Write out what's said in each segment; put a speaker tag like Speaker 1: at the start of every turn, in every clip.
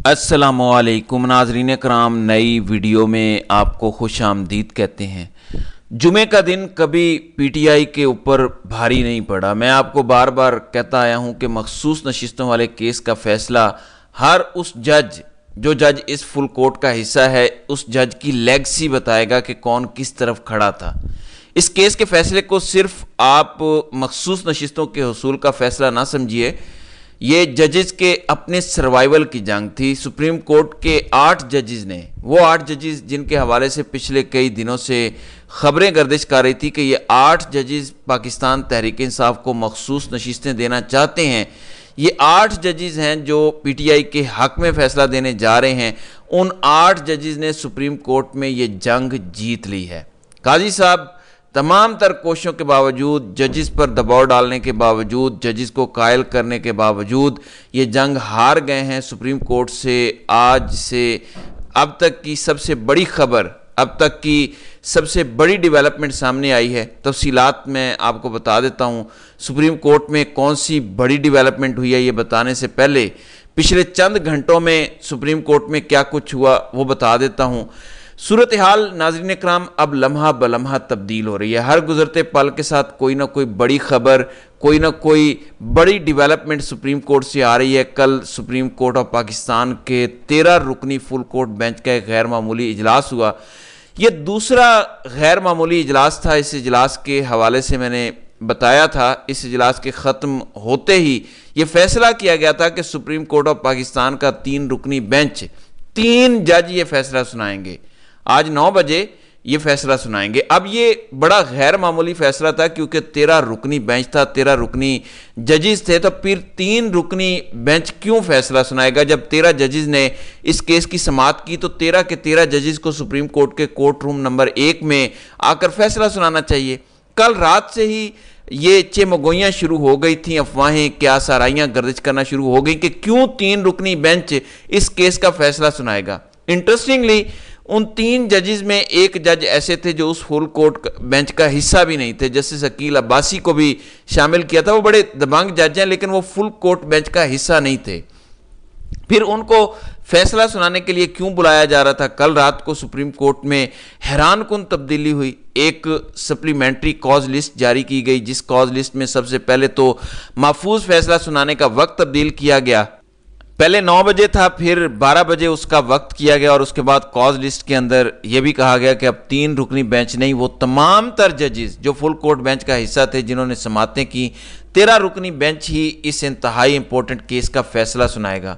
Speaker 1: السلام علیکم ناظرین کرام، نئی ویڈیو میں آپ کو خوش آمدید کہتے ہیں۔ جمعے کا دن کبھی پی ٹی آئی کے اوپر بھاری نہیں پڑا۔ میں آپ کو بار بار کہتا آیا ہوں کہ مخصوص نشستوں والے کیس کا فیصلہ ہر اس جو جج اس فل کورٹ کا حصہ ہے، اس جج کی لیگسی بتائے گا کہ کون کس طرف کھڑا تھا۔ اس کیس کے فیصلے کو صرف آپ مخصوص نشستوں کے حصول کا فیصلہ نہ سمجھیے، یہ ججز کے اپنے سروائیول کی جنگ تھی۔ سپریم کورٹ کے 8 ججز نے، وہ 8 ججز جن کے حوالے سے پچھلے کئی دنوں سے خبریں گردش کر رہی تھی کہ یہ 8 ججز پاکستان تحریک انصاف کو مخصوص نشستیں دینا چاہتے ہیں، یہ 8 ججز ہیں جو پی ٹی آئی کے حق میں فیصلہ دینے جا رہے ہیں۔ ان 8 ججز نے سپریم کورٹ میں یہ جنگ جیت لی ہے۔ قاضی صاحب تمام تر کوششوں کے باوجود، ججز پر دباؤ ڈالنے کے باوجود، ججز کو قائل کرنے کے باوجود یہ جنگ ہار گئے ہیں۔ سپریم کورٹ سے آج سے اب تک کی سب سے بڑی خبر، اب تک کی سب سے بڑی ڈیولپمنٹ سامنے آئی ہے۔ تفصیلات میں آپ کو بتا دیتا ہوں۔ سپریم کورٹ میں کون سی بڑی ڈیولپمنٹ ہوئی ہے یہ بتانے سے پہلے پچھلے چند گھنٹوں میں سپریم کورٹ میں کیا کچھ ہوا وہ بتا دیتا ہوں۔ صورتحال ناظرین اکرام اب لمحہ بلمحہ تبدیل ہو رہی ہے۔ ہر گزرتے پل کے ساتھ کوئی نہ کوئی بڑی خبر، کوئی نہ کوئی بڑی ڈیولپمنٹ سپریم کورٹ سے آ رہی ہے۔ کل سپریم کورٹ آف پاکستان کے 13 رکنی فل کورٹ بینچ کا ایک غیر معمولی اجلاس ہوا۔ یہ دوسرا غیر معمولی اجلاس تھا۔ اس اجلاس کے حوالے سے میں نے بتایا تھا، اس اجلاس کے ختم ہوتے ہی یہ فیصلہ کیا گیا تھا کہ سپریم کورٹ آف پاکستان کا 3 رکنی بینچ، 3 جج یہ فیصلہ سنائیں گے۔ آج 9 بجے یہ فیصلہ سنائیں گے۔ اب یہ بڑا غیر معمولی فیصلہ تھا کیونکہ 13 رکنی بینچ تھا، 13 رکنی ججز تھے، تو پھر 3 رکنی بینچ کیوں فیصلہ سنائے گا؟ جب 13 ججز نے اس کیس کی سماعت کی تو 13 کے 13 ججز کو سپریم کورٹ کے کورٹ روم نمبر 1 میں آ کر فیصلہ سنانا چاہیے۔ کل رات سے ہی یہ چمگوئیاں شروع ہو گئی تھیں، افواہیں، کیا سارائیاں گردش کرنا شروع ہو گئی کہ کیوں 3 رکنی بینچ اس کیس کا فیصلہ سنائے گا۔ انٹرسٹنگلی ان 3 ججز میں ایک جج ایسے تھے جو اس فل کورٹ بینچ کا حصہ بھی نہیں تھے۔ جسٹس عقیل عباسی کو بھی شامل کیا تھا، وہ بڑے دبنگ جج ہیں لیکن وہ فل کورٹ بینچ کا حصہ نہیں تھے۔ پھر ان کو فیصلہ سنانے کے لیے کیوں بلایا جا رہا تھا؟ کل رات کو سپریم کورٹ میں حیران کن تبدیلی ہوئی۔ ایک سپلیمنٹری کاز لسٹ جاری کی گئی، جس کاز لسٹ میں سب سے پہلے تو محفوظ فیصلہ سنانے کا وقت تبدیل کیا گیا۔ پہلے 9 بجے تھا، پھر 12 بجے اس کا وقت کیا گیا، اور اس کے بعد کاز لسٹ کے اندر یہ بھی کہا گیا کہ اب 3 رکنی بینچ نہیں، وہ تمام تر ججز جو فل کورٹ بینچ کا حصہ تھے جنہوں نے سماعتیں کی، 13 رکنی بینچ ہی اس انتہائی امپورٹنٹ کیس کا فیصلہ سنائے گا۔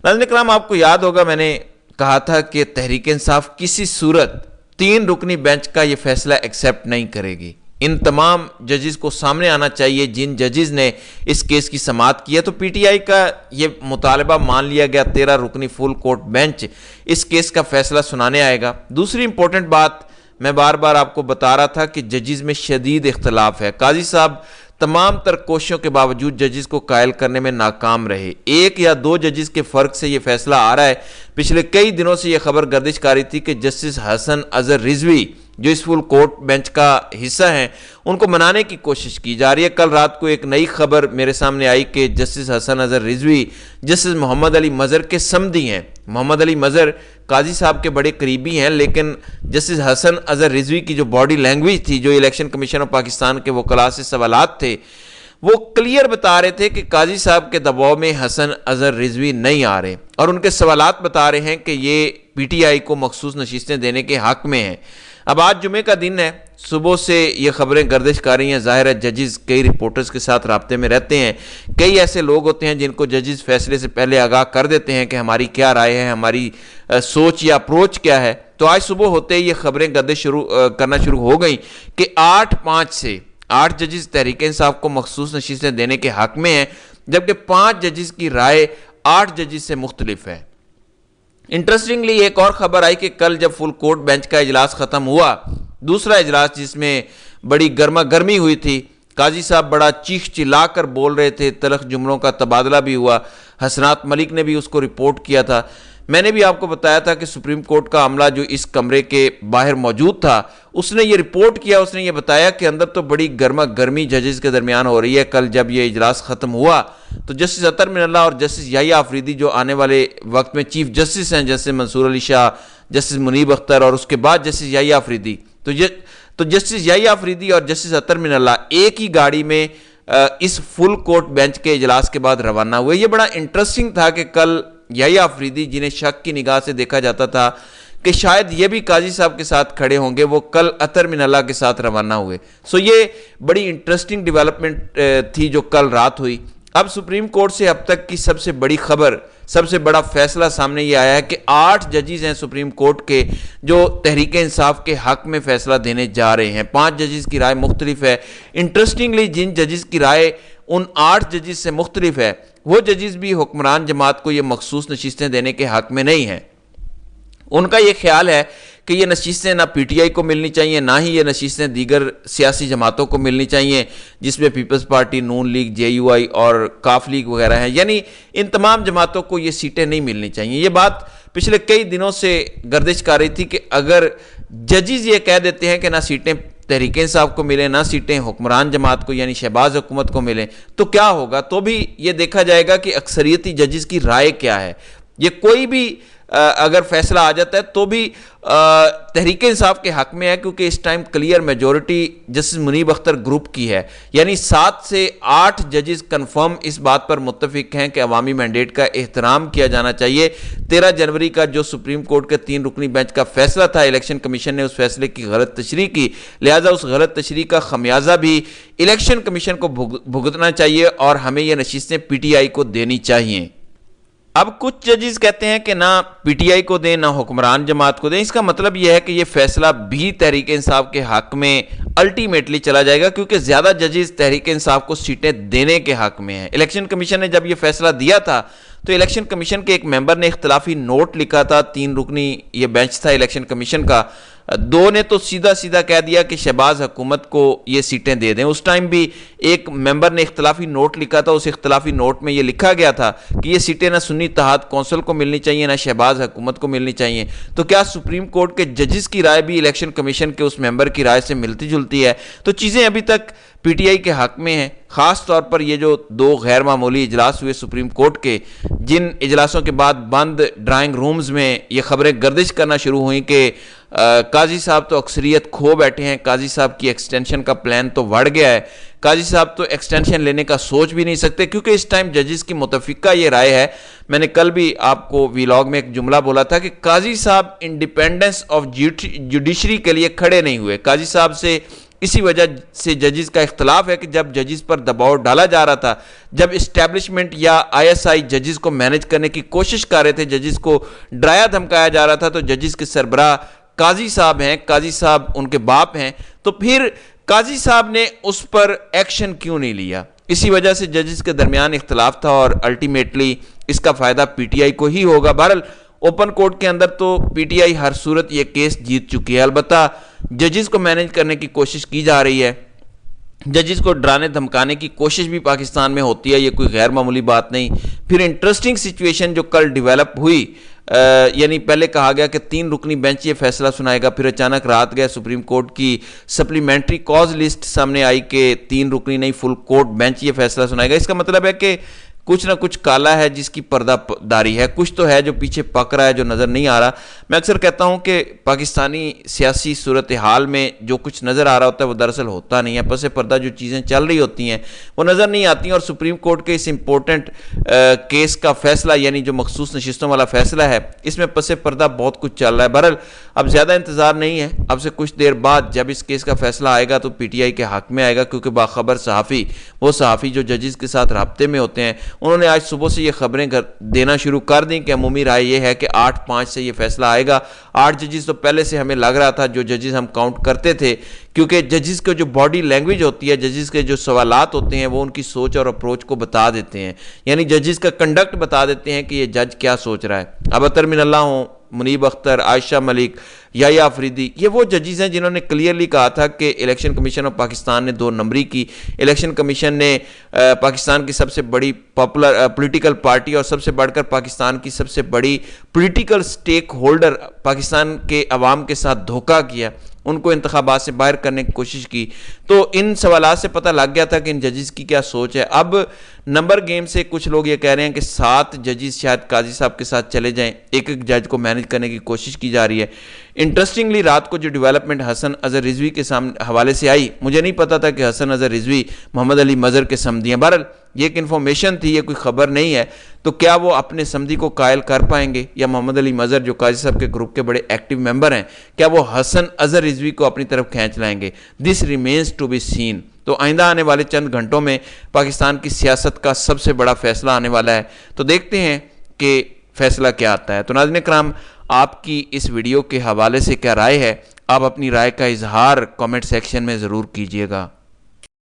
Speaker 1: ناظرین اکرام، آپ کو یاد ہوگا میں نے کہا تھا کہ تحریک انصاف کسی صورت 3 رکنی بینچ کا یہ فیصلہ ایکسیپٹ نہیں کرے گی۔ ان تمام ججز کو سامنے آنا چاہیے جن ججز نے اس کیس کی سماعت کی ہے۔ تو پی ٹی آئی کا یہ مطالبہ مان لیا گیا، 13 رکنی فل کورٹ بینچ اس کیس کا فیصلہ سنانے آئے گا۔ دوسری امپورٹنٹ بات میں بار بار آپ کو بتا رہا تھا کہ ججز میں شدید اختلاف ہے۔ قاضی صاحب تمام تر کوششوں کے باوجود ججز کو قائل کرنے میں ناکام رہے۔ 1 یا 2 ججز کے فرق سے یہ فیصلہ آ رہا ہے۔ پچھلے کئی دنوں سے یہ خبر گردش کاری تھی کہ جسٹس حسن اظہر رضوی جو اس فل کورٹ بینچ کا حصہ ہیں، ان کو منانے کی کوشش کی جا رہی ہے۔ کل رات کو ایک نئی خبر میرے سامنے آئی کہ جسٹس حسن اظہر رضوی جسٹس محمد علی مظہر کے صمدی ہیں۔ محمد علی مظہر قاضی صاحب کے بڑے قریبی ہیں، لیکن جسٹس حسن اظہر رضوی کی جو باڈی لینگویج تھی، جو الیکشن کمیشن آف پاکستان کے وکلاء سے سوالات تھے، وہ کلیئر بتا رہے تھے کہ قاضی صاحب کے دباؤ میں حسن اظہر رضوی نہیں آ رہے، اور ان کے سوالات بتا رہے ہیں کہ یہ پی ٹی آئی کو مخصوص نشستیں دینے کے حق میں ہیں۔ اب آج جمعے کا دن ہے، صبح سے یہ خبریں گردش کر رہی ہیں۔ ظاہر ہے ججز کئی رپورٹرز کے ساتھ رابطے میں رہتے ہیں، کئی ایسے لوگ ہوتے ہیں جن کو ججز فیصلے سے پہلے آگاہ کر دیتے ہیں کہ ہماری کیا رائے ہے، ہماری سوچ یا اپروچ کیا ہے۔ تو آج صبح ہوتے ہی یہ خبریں گردش کرنا شروع ہو گئیں کہ 8-5 سے 8 ججز تحریک انصاف کو مخصوص نشستیں دینے کے حق میں ہیں، جبکہ 5 ججز کی رائے 8 ججز سے مختلف ہے۔ انٹرسٹنگلی ایک اور خبر آئی کہ کل جب فل کورٹ بینچ کا اجلاس ختم ہوا، دوسرا اجلاس جس میں بڑی گرما گرمی ہوئی تھی، قاضی صاحب بڑا چیخ چلا کر بول رہے تھے، تلخ جملوں کا تبادلہ بھی ہوا، حسنات ملک نے بھی اس کو رپورٹ کیا تھا۔ میں نے بھی آپ کو بتایا تھا کہ سپریم کورٹ کا عملہ جو اس کمرے کے باہر موجود تھا اس نے یہ رپورٹ کیا، اس نے یہ بتایا کہ اندر تو بڑی گرما گرمی ججز کے درمیان ہو رہی ہے۔ کل جب یہ اجلاس ختم ہوا تو جسٹس اطہر من اللہ اور جسٹس یحییٰ آفریدی جو آنے والے وقت میں چیف جسٹس ہیں، جسٹس منصور علی شاہ، جسٹس منیب اختر اور اس کے بعد جسٹس یحییٰ آفریدی، تو جسٹس یحییٰ آفریدی اور جسٹس اطہر من اللہ ایک ہی گاڑی میں اس فل کورٹ بینچ کے اجلاس کے بعد روانہ ہوئے۔ یہ بڑا انٹرسٹنگ تھا کہ کل یحییٰ آفریدی جنہیں شک کی نگاہ سے دیکھا جاتا تھا کہ شاید یہ بھی قاضی صاحب کے ساتھ کھڑے ہوں گے، وہ کل اطہر من اللہ کے ساتھ روانہ ہوئے۔ یہ بڑی انٹرسٹنگ ڈیولپمنٹ تھی جو کل رات ہوئی۔ اب سپریم کورٹ سے اب تک کی سب سے بڑی خبر، سب سے بڑا فیصلہ سامنے یہ آیا ہے کہ 8 ججز ہیں سپریم کورٹ کے جو تحریک انصاف کے حق میں فیصلہ دینے جا رہے ہیں۔ 5 ججز کی رائے مختلف ہے۔ انٹرسٹنگلی جن ججز کی رائے ان 8 ججز سے مختلف ہے، وہ ججز بھی حکمران جماعت کو یہ مخصوص نشستیں دینے کے حق میں نہیں ہیں۔ ان کا یہ خیال ہے کہ یہ نشستیں نہ پی ٹی آئی کو ملنی چاہیے، نہ ہی یہ نشستیں دیگر سیاسی جماعتوں کو ملنی چاہیے، جس میں Peoples Party, Noon League, J U I اور کاف لیگ وغیرہ ہیں، یعنی ان تمام جماعتوں کو یہ سیٹیں نہیں ملنی چاہیے۔ یہ بات پچھلے کئی دنوں سے گردش کر رہی تھی کہ اگر ججز یہ کہہ دیتے ہیں کہ نہ سیٹیں تحریک انصاف کو ملیں، نہ سیٹیں حکمران جماعت کو یعنی شہباز حکومت کو ملیں تو کیا ہوگا؟ تو بھی یہ دیکھا جائے گا کہ اکثریتی ججز کی رائے کیا ہے۔ یہ کوئی بھی اگر فیصلہ آ جاتا ہے تو بھی تحریک انصاف کے حق میں ہے، کیونکہ اس ٹائم کلیئر میجورٹی جسٹس منیب اختر گروپ کی ہے، یعنی 7 سے 8 ججز کنفرم اس بات پر متفق ہیں کہ عوامی مینڈیٹ کا احترام کیا جانا چاہیے۔ 13 جنوری کا جو سپریم کورٹ کے 3 رکنی بینچ کا فیصلہ تھا، الیکشن کمیشن نے اس فیصلے کی غلط تشریح کی، لہٰذا اس غلط تشریح کا خمیازہ بھی الیکشن کمیشن کو بھگتنا چاہیے اور ہمیں یہ نشستیں پی ٹی آئی کو دینی چاہیے۔ اب کچھ ججز کہتے ہیں کہ نہ پی ٹی آئی کو دیں نہ حکمران جماعت کو دیں۔ اس کا مطلب یہ ہے کہ یہ فیصلہ بھی تحریک انصاف کے حق میں الٹیمیٹلی چلا جائے گا، کیونکہ زیادہ ججز تحریک انصاف کو سیٹیں دینے کے حق میں ہیں۔ الیکشن کمیشن نے جب یہ فیصلہ دیا تھا تو الیکشن کمیشن کے ایک ممبر نے اختلافی نوٹ لکھا تھا، 3 رکنی یہ بینچ تھا الیکشن کمیشن کا، 2 نے تو سیدھا کہہ دیا کہ شہباز حکومت کو یہ سیٹیں دے دیں۔ اس ٹائم بھی ایک ممبر نے اختلافی نوٹ لکھا تھا، اس اختلافی نوٹ میں یہ لکھا گیا تھا کہ یہ سیٹیں نہ سنی اتحاد کونسل کو ملنی چاہیے نہ شہباز حکومت کو ملنی چاہیے۔ تو کیا سپریم کورٹ کے ججز کی رائے بھی الیکشن کمیشن کے اس ممبر کی رائے سے ملتی جلتی ہے؟ تو چیزیں ابھی تک پی ٹی آئی کے حق میں ہیں، خاص طور پر یہ جو 2 غیر معمولی اجلاس ہوئے سپریم کورٹ کے، جن اجلاسوں کے بعد بند ڈرائنگ رومز میں یہ خبریں گردش کرنا شروع ہوئیں کہ قاضی صاحب تو اکثریت کھو بیٹھے ہیں، قاضی صاحب کی ایکسٹینشن کا پلان تو بڑھ گیا ہے، قاضی صاحب تو ایکسٹینشن لینے کا سوچ بھی نہیں سکتے، کیونکہ اس ٹائم ججز کی متفقہ یہ رائے ہے۔ میں نے کل بھی آپ کو ویلاگ میں ایک جملہ بولا تھا کہ قاضی صاحب انڈیپینڈنس آف جوڈیشری کے لیے کھڑے نہیں ہوئے۔ قاضی صاحب سے اسی وجہ سے ججز کا اختلاف ہے کہ جب ججز پر دباؤ ڈالا جا رہا تھا، جب اسٹیبلشمنٹ یا آئی ایس آئی ججز کو مینج کرنے کی کوشش کر رہے تھے، ججز کو ڈرایا دھمکایا جا رہا تھا، تو ججز کے سربراہ قاضی صاحب ہیں، قاضی صاحب ان کے باپ ہیں، تو پھر قاضی صاحب نے اس پر ایکشن کیوں نہیں لیا؟ اسی وجہ سے ججز کے درمیان اختلاف تھا اور الٹیمیٹلی اس کا فائدہ پی ٹی آئی کو ہی ہوگا۔ بہرحال اوپن کورٹ کے اندر تو پی ٹی آئی ہر صورت یہ کیس جیت چکی ہے، البتہ ججز کو مینج کرنے کی کوشش کی جا رہی ہے، ججز کو ڈرانے دھمکانے کی کوشش بھی پاکستان میں ہوتی ہے، یہ کوئی غیر معمولی بات نہیں۔ پھر انٹرسٹنگ سچویشن جو کل ڈیولپ ہوئی، یعنی پہلے کہا گیا کہ 3 رکنی بینچ یہ فیصلہ سنائے گا، پھر اچانک رات گئے سپریم کورٹ کی سپلیمنٹری کاز لسٹ سامنے آئی کہ 3 رکنی نہیں فل کورٹ بینچ یہ فیصلہ سنائے گا۔ اس کا مطلب ہے کہ کچھ نہ کچھ کالا ہے جس کی پردہ داری ہے، کچھ تو ہے جو پیچھے پک رہا ہے جو نظر نہیں آ رہا۔ میں اکثر کہتا ہوں کہ پاکستانی سیاسی صورتحال میں جو کچھ نظر آ رہا ہوتا ہے وہ دراصل ہوتا نہیں ہے، پس پردہ جو چیزیں چل رہی ہوتی ہیں وہ نظر نہیں آتی ہیں، اور سپریم کورٹ کے اس امپورٹنٹ کیس کا فیصلہ یعنی جو مخصوص نشستوں والا فیصلہ ہے، اس میں پس پردہ بہت کچھ چل رہا ہے۔ بہرحال اب زیادہ انتظار نہیں ہے، اب سے کچھ دیر بعد جب اس کیس کا فیصلہ آئے گا تو پی ٹی آئی کے حق میں آئے گا، کیونکہ باخبر صحافی، وہ صحافی جو ججز کے ساتھ رابطے میں ہوتے ہیں، انہوں نے آج صبح سے یہ خبریں دینا شروع کر دیں کہ عمومی رائے یہ ہے کہ 8-5 سے یہ فیصلہ آئے گا۔ 8 ججز تو پہلے سے ہمیں لگ رہا تھا، جو ججز ہم کاؤنٹ کرتے تھے، کیونکہ ججز کو جو باڈی لینگویج ہوتی ہے، ججز کے جو سوالات ہوتے ہیں وہ ان کی سوچ اور اپروچ کو بتا دیتے ہیں، یعنی ججز کا کنڈکٹ بتا دیتے ہیں کہ یہ جج کیا سوچ رہا ہے۔ اب اطہر من اللہ ہوں، منیب اختر، عائشہ ملک، یحییٰ آفریدی، یہ وہ ججز ہیں جنہوں نے کلیئرلی کہا تھا کہ الیکشن کمیشن آف پاکستان نے 2 نمبری کی. الیکشن کمیشن نے پاکستان کی سب سے بڑی پاپولر پولیٹیکل پارٹی اور سب سے بڑھ کر پاکستان کی سب سے بڑی پولیٹیکل سٹیک ہولڈر پاکستان کے عوام کے ساتھ دھوکہ کیا، ان کو انتخابات سے باہر کرنے کی کوشش کی. تو ان سوالات سے پتہ لگ گیا تھا کہ ان ججز کی کیا سوچ ہے. اب نمبر گیم سے کچھ لوگ یہ کہہ رہے ہیں کہ 7 ججز شاید قاضی صاحب کے ساتھ چلے جائیں، ایک جج کو مینج کرنے کی کوشش کی جا رہی ہے. انٹرسٹنگلی رات کو جو ڈیولپمنٹ حسن اظہر رضوی کے حوالے سے آئی، مجھے نہیں پتا تھا کہ حسن اظہر رضوی محمد علی مظہر کے سمدھی ہیں. بہرحال یہ ایک انفارمیشن تھی، یہ کوئی خبر نہیں ہے. تو کیا وہ اپنے سمدھی کو قائل کر پائیں گے، یا محمد علی مظہر جو قاضی صاحب کے گروپ کے بڑے ایکٹیو ممبر ہیں، کیا وہ حسن اظہر رضوی کو اپنی طرف کھینچ لائیں گے؟ دس ریمینز ٹو بی سین. تو آئندہ آنے والے چند گھنٹوں میں پاکستان کی سیاست کا سب سے بڑا فیصلہ آنے والا ہے. تو دیکھتے ہیں کہ فیصلہ کیا آتا ہے. تو ناظرین کرام، آپ کی اس ویڈیو کے حوالے سے کیا رائے ہے؟ آپ اپنی رائے کا اظہار کامنٹ سیکشن میں ضرور کیجیے گا.